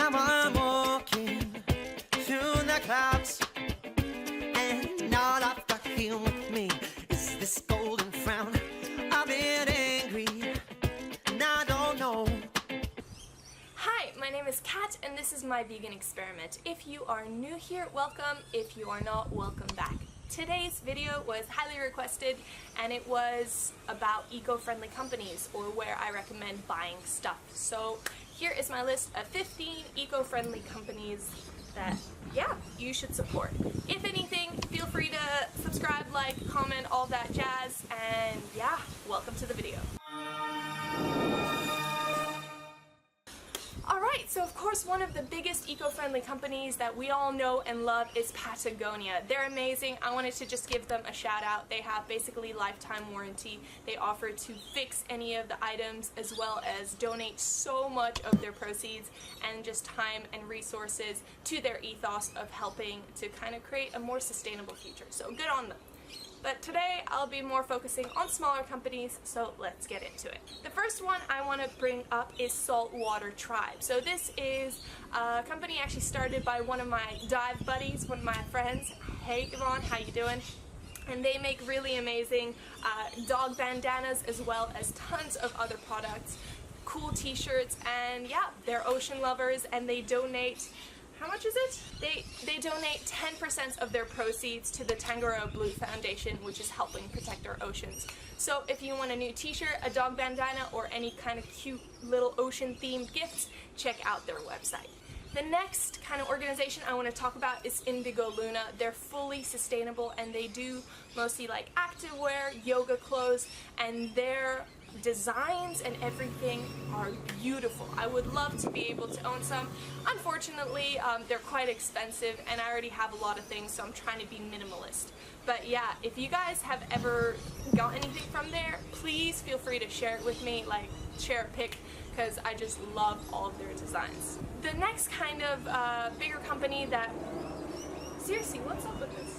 Now I'm walking through the clouds, and all I've got here with me is this golden frown. I've been angry, and I don't know. Hi, my name is Kat, and this is my vegan experiment. If you are new here, welcome. If you are not, welcome back. Today's video was highly requested, and it was about eco-friendly companies, or where I recommend buying stuff. So here is my list of 15 eco-friendly companies that, yeah, you should support. If anything, feel free to subscribe, like, comment, all that jazz, and yeah, welcome to the video. Alright, so of course one of the biggest eco-friendly companies that we all know and love is Patagonia. They're amazing. I wanted to just give them a shout out. They have basically lifetime warranty. They offer to fix any of the items as well as donate so much of their proceeds and just time and resources to their ethos of helping to kind of create a more sustainable future. So good on them. But today I'll be more focusing on smaller companies, so let's get into it. The first one I want to bring up is Saltwater Tribe. So this is a company actually started by one of my dive buddies, one of my friends. Hey Yvonne, how you doing? And they make really amazing dog bandanas as well as tons of other products, cool t-shirts, and yeah, they're ocean lovers and they donate. How much is it? They donate 10% of their proceeds to the Tangaroa Blue Foundation, which is helping protect our oceans. So if you want a new t-shirt, a dog bandana, or any kind of cute little ocean themed gifts, check out their website. The next kind of organization I want to talk about is Indigo Luna. They're fully sustainable and they do mostly like activewear, yoga clothes, and their designs and everything are beautiful. I would love to be able to own some. Unfortunately, they're quite expensive and I already have a lot of things, so I'm trying to be minimalist. But yeah, if you guys have ever got anything from there, please feel free to share it with me, like share a pic, because I just love all of their designs. The next kind of bigger company that, seriously, what's up with this?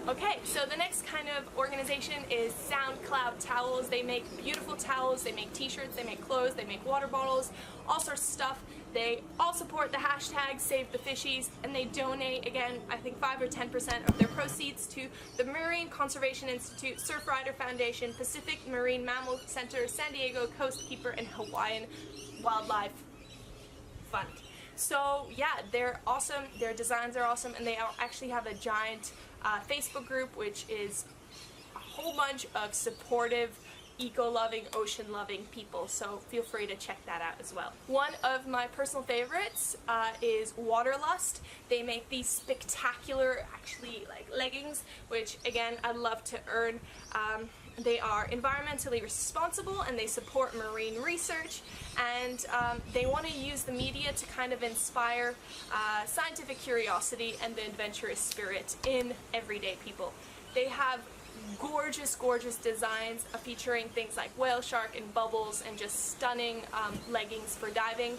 Okay, so the next kind of organization is SoundCloud Towels. They make beautiful towels, they make t-shirts, they make clothes, they make water bottles, all sorts of stuff. They all support the hashtag Save the Fishies, and they donate, again, I think 5 or 10% of their proceeds to the Marine Conservation Institute, Surfrider Foundation, Pacific Marine Mammal Center, San Diego Coastkeeper, and Hawaiian Wildlife Fund. So yeah, they're awesome, their designs are awesome, and they actually have a giant Facebook group, which is a whole bunch of supportive, eco-loving, ocean-loving people, so feel free to check that out as well. One of my personal favorites is Waterlust. They make these spectacular, actually, like leggings, which again, I'd love to earn. They are environmentally responsible and they support marine research, and they want to use the media to kind of inspire scientific curiosity and the adventurous spirit in everyday people. They have gorgeous, gorgeous designs featuring things like whale shark and bubbles and just stunning leggings for diving.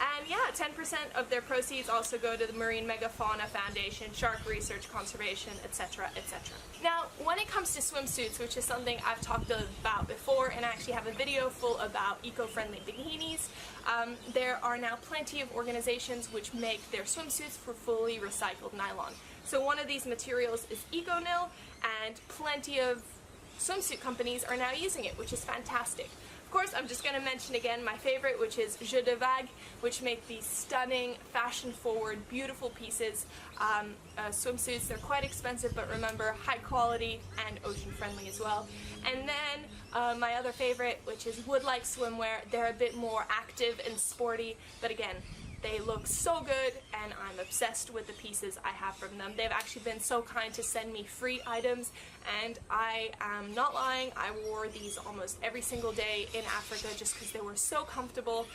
And yeah, 10% of their proceeds also go to the Marine Megafauna Foundation, Shark Research Conservation, etc., etc. Now, when it comes to swimsuits, which is something I've talked about before, and I actually have a video full about eco-friendly bikinis, there are now plenty of organizations which make their swimsuits for fully recycled nylon. So one of these materials is EcoNil, and plenty of swimsuit companies are now using it, which is fantastic. Of course, I'm just going to mention again my favorite, which is Jeu de Vague, which make these stunning, fashion-forward, beautiful pieces, swimsuits. They're quite expensive, but remember, high quality and ocean-friendly as well. And then my other favorite, which is Woodlike Swimwear. They're a bit more active and sporty, but again, they look so good, and I'm obsessed with the pieces I have from them. They've actually been so kind to send me free items, and I am not lying, I wore these almost every single day in Africa just because they were so comfortable,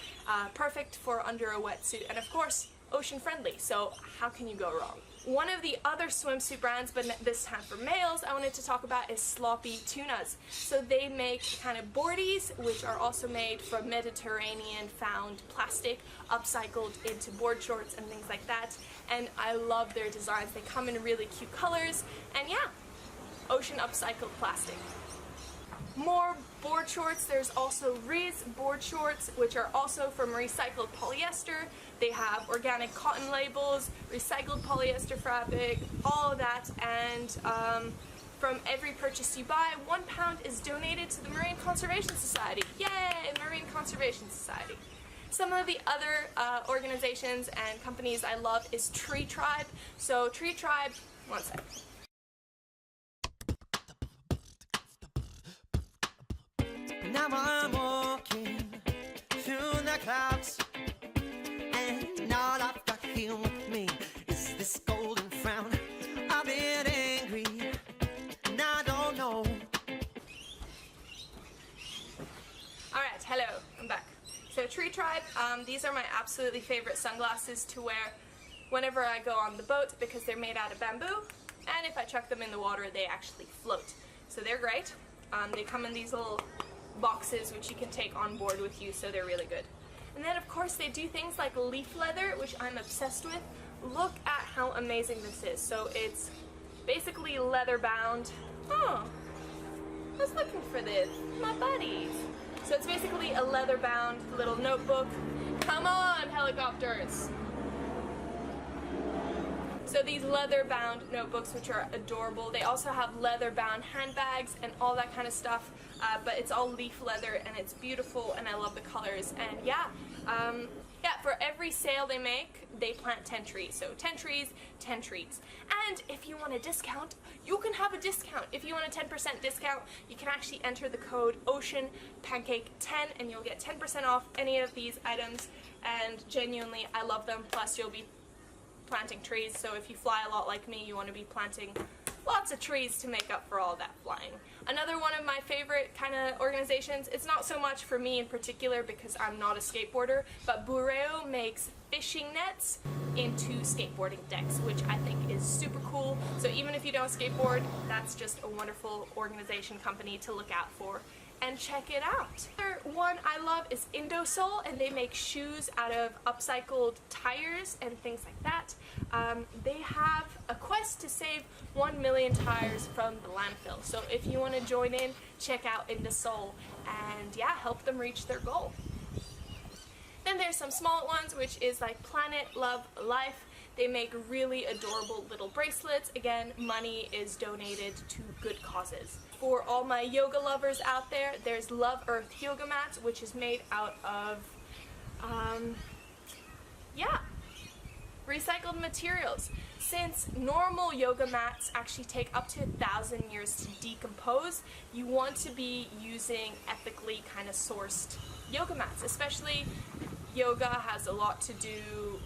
perfect for under a wetsuit, and of course, ocean friendly, so how can you go wrong? One of the other swimsuit brands, but this time for males, I wanted to talk about is Sloppy Tunas. So they make kind of boardies, which are also made from Mediterranean found plastic, upcycled into board shorts and things like that. And I love their designs. They come in really cute colors, and yeah, ocean upcycled plastic. More board shorts. There's also Riz board shorts, which are also from recycled polyester. They have organic cotton labels, recycled polyester fabric, all of that, and from every purchase you buy, £1 is donated to the Marine Conservation Society. Yay! Marine Conservation Society. Some of the other organizations and companies I love is Tree Tribe. So Tree Tribe, one sec. Now I'm walking through the clouds, and all I've got here with me is this golden frown. I've been angry, and I don't know. Alright, hello, I'm back. So Tree Tribe, these are my absolutely favorite sunglasses to wear whenever I go on the boat because they're made out of bamboo, and if I chuck them in the water they actually float. So they're great. They come in these little boxes which you can take on board with you, so they're really good. And then of course they do things like leaf leather, which I'm obsessed with. Look at how amazing this is. So it's basically leather bound. Oh, I was looking for this, my buddies. So it's basically a leather bound little notebook. Come on, helicopters! So these leather bound notebooks, which are adorable. They also have leather bound handbags and all that kind of stuff, but it's all leaf leather and it's beautiful and I love the colors. And yeah, for every sale they make, they plant 10 trees. So 10 trees, 10 trees. And if you want a discount, you can have a discount. If you want a 10% discount, you can actually enter the code OceanPancake10 and you'll get 10% off any of these items. And genuinely, I love them. Plus, you'll be planting trees. So if you fly a lot like me, you want to be planting lots of trees to make up for all that flying. Another one of my favorite kind of organizations, it's not so much for me in particular because I'm not a skateboarder, but Biryeo makes fishing nets into skateboarding decks, which I think is super cool. So even if you don't skateboard, that's just a wonderful organization company to look out for. And check it out. Another one I love is Endo Sol, and they make shoes out of upcycled tires and things like that. They have a quest to save 1 million tires from the landfill. So if you want to join in, check out Endo Sol and yeah, help them reach their goal. Then there's some small ones, which is like Planet Love Life. They make really adorable little bracelets. Again, money is donated to good causes. For all my yoga lovers out there, there's Love Earth yoga mats, which is made out of, recycled materials. Since normal yoga mats actually take up to 1,000 years to decompose, you want to be using ethically kind of sourced yoga mats. Especially yoga has a lot to do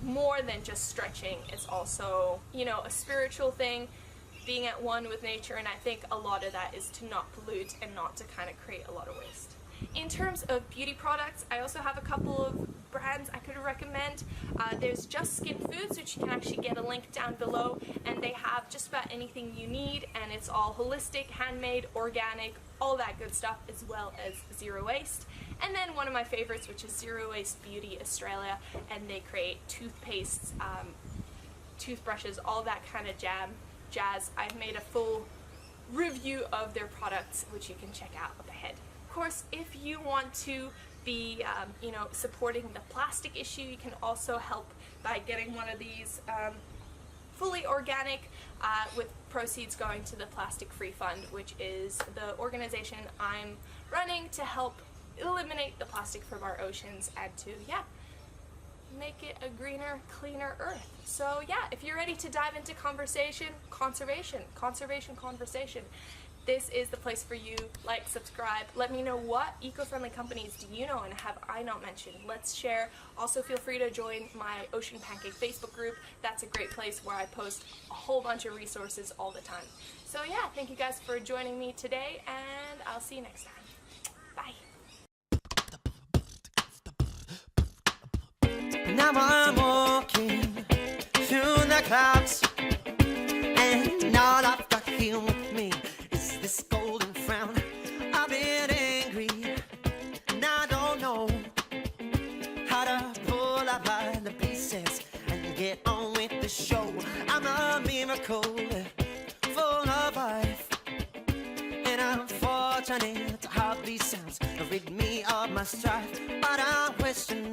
more than just stretching. It's also, you know, a spiritual thing, being at one with nature, and I think a lot of that is to not pollute and not to kind of create a lot of waste. In terms of beauty products, I also have a couple of brands I could recommend. There's Just Skin Foods, which you can actually get a link down below, and they have just about anything you need, and it's all holistic, handmade, organic, all that good stuff, as well as zero waste. And then one of my favorites, which is Zero Waste Beauty Australia, and they create toothpastes, toothbrushes, all that kind of jazz. I've made a full review of their products, which you can check out up ahead. Of course, if you want to be, supporting the plastic issue, you can also help by getting one of these fully organic, with proceeds going to the Plastic Free Fund, which is the organization I'm running to help eliminate the plastic from our oceans and to, make it a greener, cleaner earth. So if you're ready to dive into conversation, this is the place for you. Like, subscribe, let me know what eco-friendly companies do you know and have I not mentioned. Let's share. Also feel free to join my Ocean Pancake Facebook group. That's a great place where I post a whole bunch of resources all the time. So thank you guys for joining me today, and I'll see you next time. Bye. Now I'm walking through the clouds, and all I've got here with me is this golden frown. I've been angry, and I don't know how to pull up by the pieces and get on with the show. I'm a miracle full of life, and I'm for fortunate to have these sounds to rid me of my strife. But I question